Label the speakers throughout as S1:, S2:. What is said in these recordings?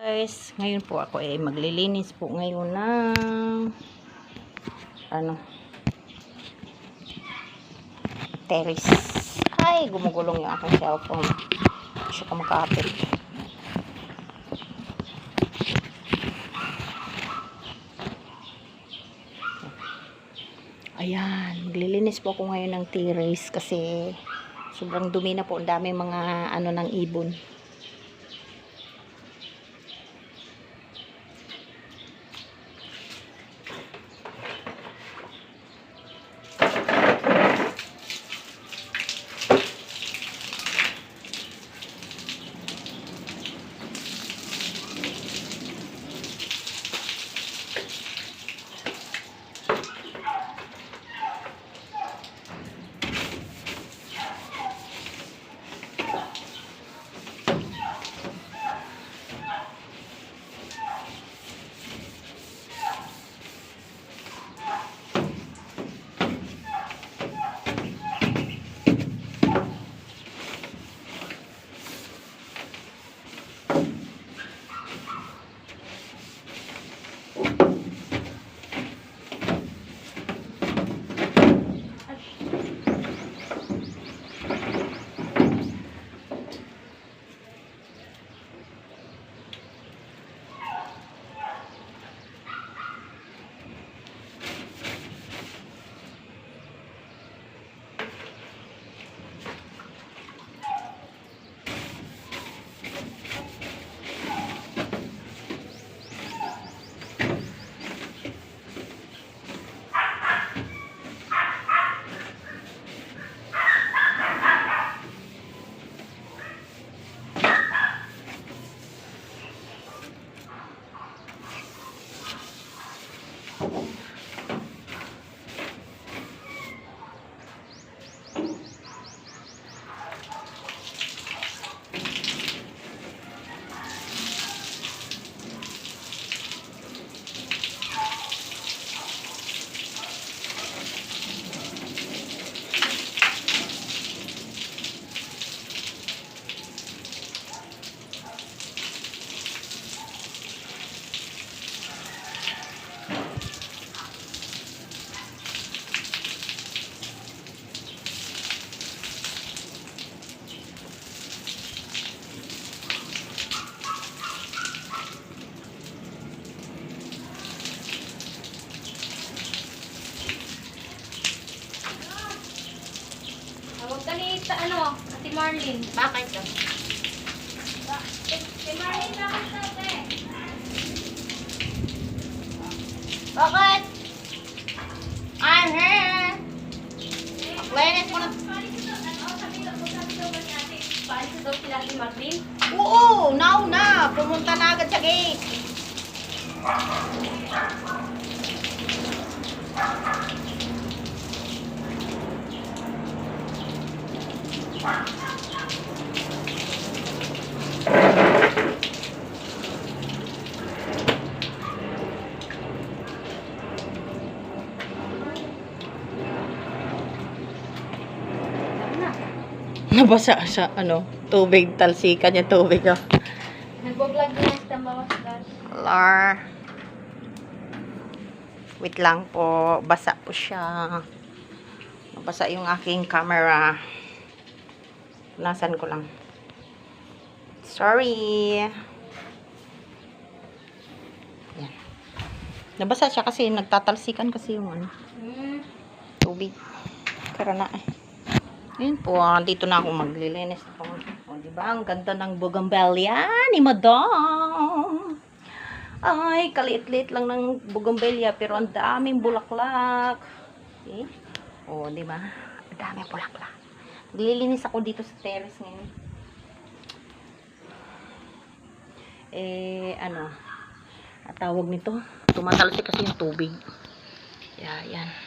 S1: Guys, ngayon po ako maglilinis po ngayon ng terrace. Ay, gumugulong yung aking cellphone. Hindi siya kumakapit. Ayan, maglilinis po ako ngayon ng terrace kasi sobrang dumi na po. Ang dami mga ng ibon.
S2: Ate Marlene.
S1: Bakit ka?
S2: Ate Marlene, bakit sabi?
S1: Bakit? Ane! Aklenes mo na.
S2: Sabi daw ba ni ate? Paalis daw sila Ate Marlene?
S1: Oo, na. Pumunta na agad sa gate. Nabasa sa tubig, talsikan niya tubig.
S2: Nagbo-vlog din ang tambawas gas.
S1: Lar. Wait lang po, basa po siya. Nabasa yung aking camera. Nasan ko lang. Sorry. Yan. Nabasa siya kasi nagtatalsikan kasi yung tubig. Kara na Ayan po, dito na ako maglilinis. O, diba? Ang ganda ng bougainvillea ni Madam. Ay, kaliit-liit lang ng bougainvillea pero ang daming bulaklak. Okay? O, diba? Ang daming bulaklak. Maglilinis ako dito sa terrace ngayon. Ang tawag nito? Tumatalsik kasi yung tubig. Yan.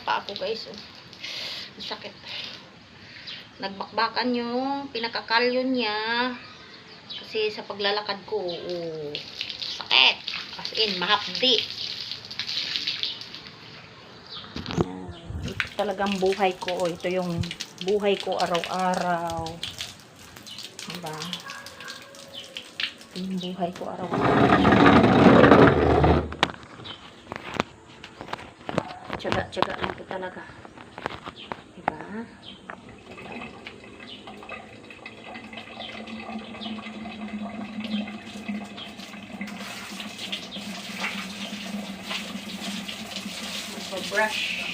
S1: pa ako guys. Oh. Sakit. Nagbakbakan yung pinakakalyon niya. Kasi sa paglalakad ko, oh, sakit. As in, mahapdi. Ito talagang buhay ko. Oh. Ito yung buhay ko araw-araw. Diba? Ito yung buhay ko araw-araw. Tsaga-tsaga lang ko talaga. Diba? Magpa-brush.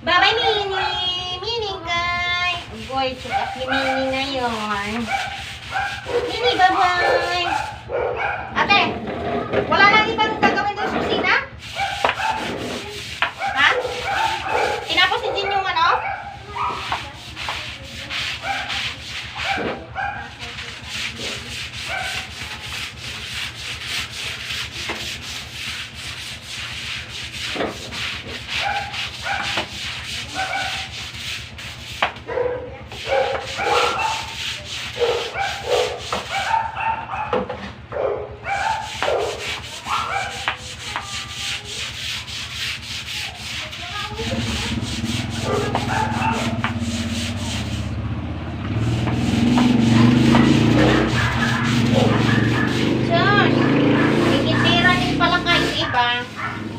S1: Bye-bye, Mini! Mini, guys! Boy, chukat ni Mini ngayon. Mini, bye-bye! Ate, wala nang ibang gagawin doon sa kusina? Ha? Tinapos ni Jin yung ano?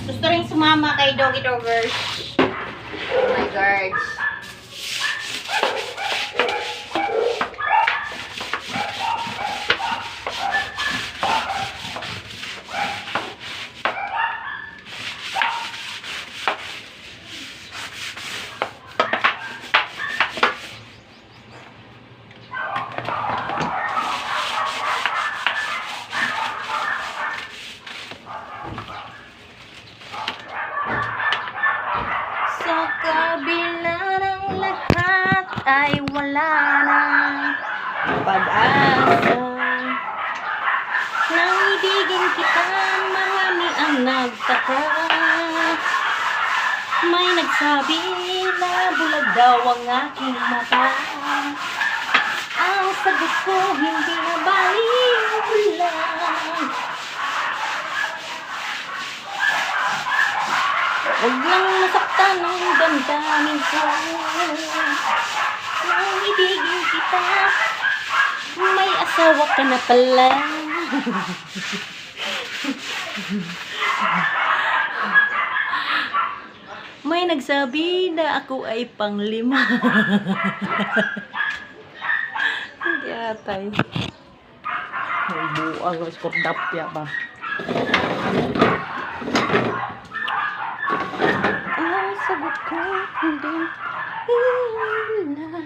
S1: Gusto rin sumama kay Doggy Doggers. Oh my God. Kabila ng lahat ay wala nang pag-asa. Nang ibigin kita, marami ang nagtaka. May nagsabi na bulag daw ang aking mata. Ang sagot ko hindi na baliwala. Huwag lang masaktan ang damdamin ko. Nang ibigin kita, may asawa ka na pala. May nagsabi na ako ay panglima. Hindi atay. May buang iskordapya ba? Ang sagot ko hindi na.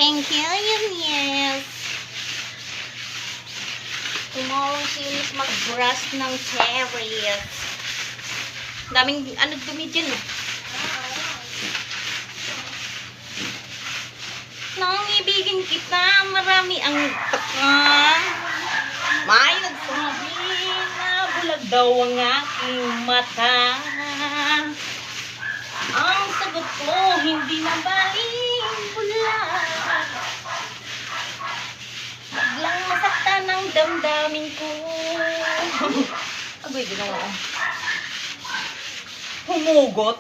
S1: Thank you, yes. Tomorrow si Eunice mag-brush ng cherries. Daming ano dumi dyan eh. Nang ibigin kita, marami ang taka. May nagsabi na bulag daw ang aking mata. Ang sagot ko, hindi na baling bulag. Biglang masaktan ang damdamin ko. Agoy, ginawa ko. Humugot.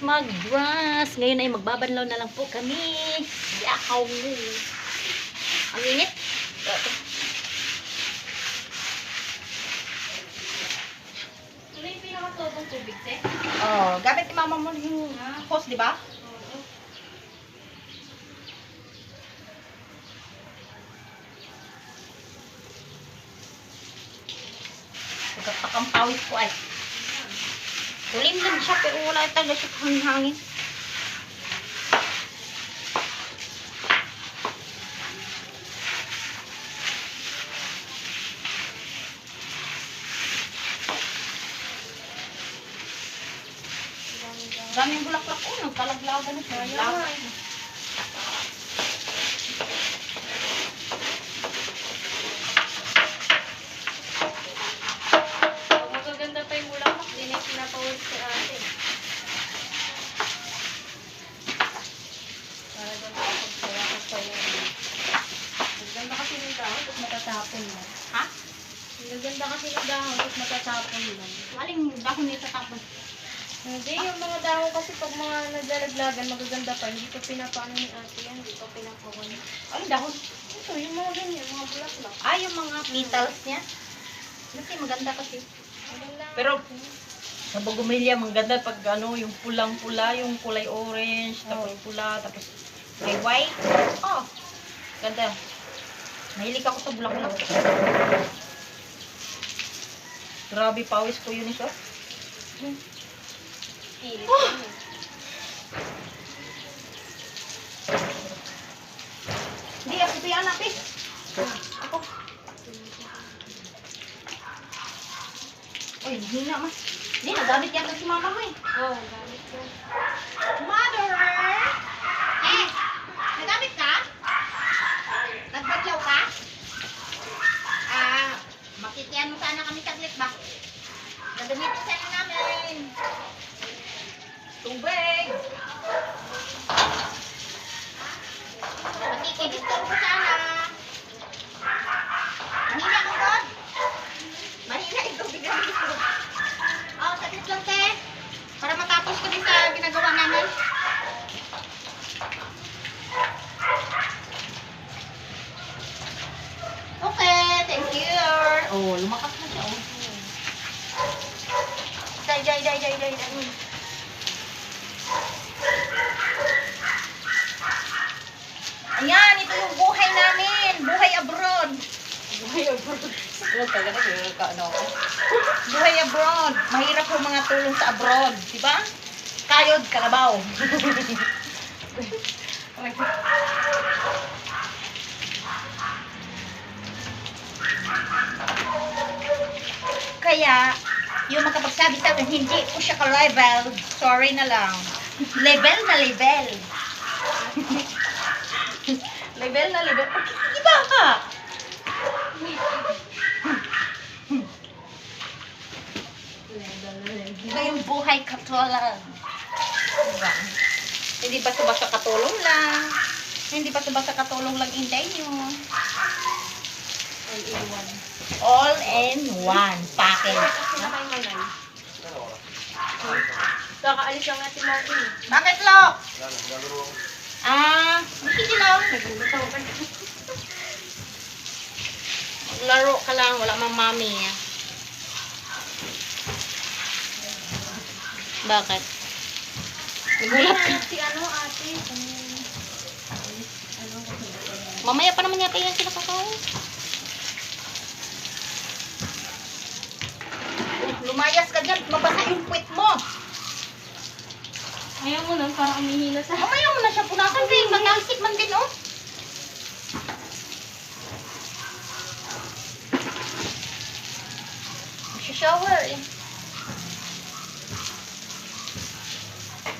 S1: Mag-brush. Ngayon ay magbabanlaw na lang po kami. Yakaw. Ang init.
S2: Ito yung pinakatotong tubig, te.
S1: Oh, gamit ni mama mo yung hose, di ba?
S2: Oo.
S1: Pagkatakang pawis ko ay. Kulim lang siya pero wala talaga siya hangin. Daming bulaklak ko, nagkalaglagan na siya.
S2: Pag magaganda pa yung bulaklak, din ay pinapawag sa atin. Para doon kapagsawa ko pa yun. Maganda kasi ng dahon, tapos matatapon lang.
S1: Ha?
S2: Maganda kasi ng dahon, tapos matatapon lang.
S1: Aling dahon nito tapos.
S2: Hindi, yung mga dahon kasi pag mga naglalaglagan, magaganda pa. Hindi ko pinapaano ni ate yan, hindi ko pinapawan.
S1: Ay, dahon.
S2: Ito, yung mga ganyan, mga bulaklak.
S1: Ay, yung mga petals niya. Kasi maganda kasi.
S2: Maganda.
S1: Pero, sa bugumilya, maganda pag ano, yung pulang-pula, yung kulay orange, tapos pula, tapos may white. Oh, ganda. Mahilig ako sa bulaklak. Grabe, pawis ko yun ito.
S2: Pilit.
S1: Hindi, ako ito yung anak eh. Ako. Uy, hindi na mas. Hindi, nagamit yata si mama mo eh.
S2: Oo, gamit ko.
S1: Mother! Eh, nagamit ka? Nagbadlaw ka? Makitiyan mo sana kami saglit ba? Gagamitin sana namin. Tubig! Makikidisturbo ko sana. Mahina ko doon. Mahina yung tubig ang disturbo. Oh, saglit lang te. Para matapos ko din sa ginagawa namin. Okay, thank you. Oh, lumakas na siya. Oh. Day. Ayan, ito yung buhay namin. Buhay abroad.
S2: Buhay abroad.
S1: Huwag ka ganun, ano ako. Buhay abroad. Mahirap yung mga tulong sa abroad. Diba? Kayod, kalabaw. Kaya, yung makapagsabi sa akin, hindi ko siya ka-level. Sorry na lang. Level na level. Level na level. Iba ka. Iba yung buhay katulad. Diba? Hindi basta-basta katulong lang. Hindi basta-basta katulong lang inday nyo. All in one package.
S2: Sila kay Manay. Kakaalis lang natin Martin.
S1: Bakit, Lo? Hindi lang. Laro ka lang, wala mang mami. Bakit? Nagulat ka.
S2: Si ano ate?
S1: Mamaya pa naman yata yan sila kakain. Lumayas ka dyan, mabasa yung puwit mo.
S2: Ayaw mo nun, parang umihina sa...
S1: Mamaya mo na siya punasan, kaya matalsik man din, oh. Shower eh.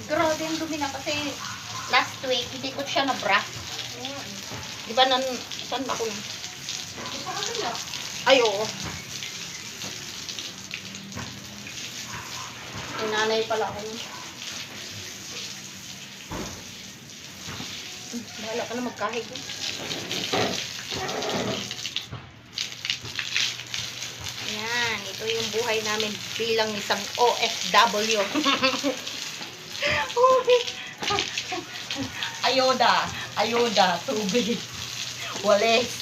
S1: Grabe yung dumi na kasi last week hindi ko siya na-brush. Di ba saan ako? Ay, oo. May nanay pala ako nun. Bahala ka na magkahig. Yan, ito yung buhay namin bilang isang OFW. Ayuda, tubig, walis.